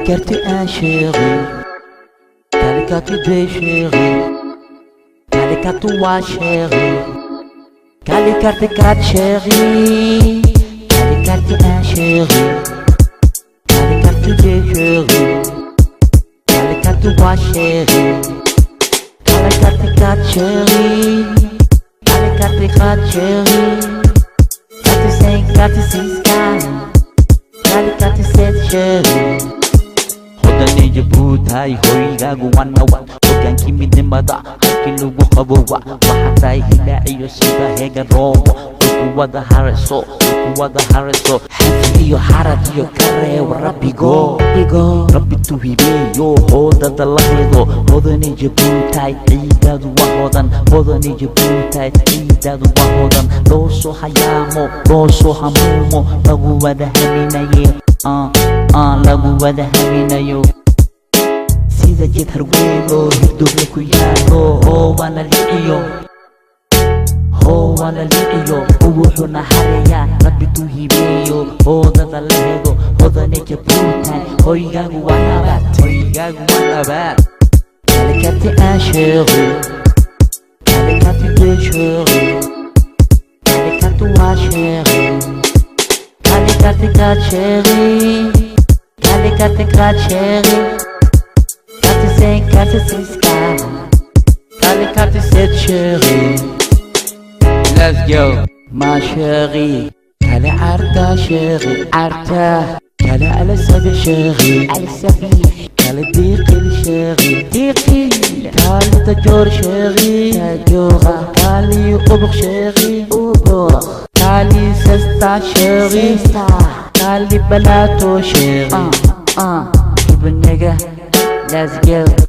carte un chéri, t'as les cartes deux chéri, t'as les cartes trois chéri, t'as les cartes quatre chéri, t'as les cartes un chéri, t'as les cartes deux chéri, t'as les cartes trois chéri, t'as les cartes quatre chéri, t'as les cartes quatre chéri, carte cinq, carte six, t'as les cartes sept chéri. Hodani jabuutai hoygaagu wanawa hogaankii midnimada halkii lagu qabowa waxaa tahay hilaaciyo sida heega roobo kuwada haraso xafi iyo xarad iyo kareew rabbi tuhibeeyo hoodada la hedo hodani jabuutai ciidaadu waa hodan hodani jabuutai ciidaadu waa hodan loo soo hayaamo loo soo hamuumo lagu wada haminaye lagu wada haminayo sida jid harweyno higdooble ku yaalo waana liciyo wuxuuna hareeyaa rabbi tuhibeeyo hoodada la hedo hodani jabuutai hoygaagu waa nabaad kale carte un chéri, kale carte deux chéri, kale carte trois chéri, kale carte quatre chéri, kale carte quatre chéri, carte cinq, carte six, kale carte sept chéri. Let's go, ma chérie. Kale arta chéri, arta. Kale على السبع chéri, kale diqil chéri, kale tajor chéri, kale ubuk chéri, kale sesta chéri, kale balato chéri. Ibn nigga, let's go.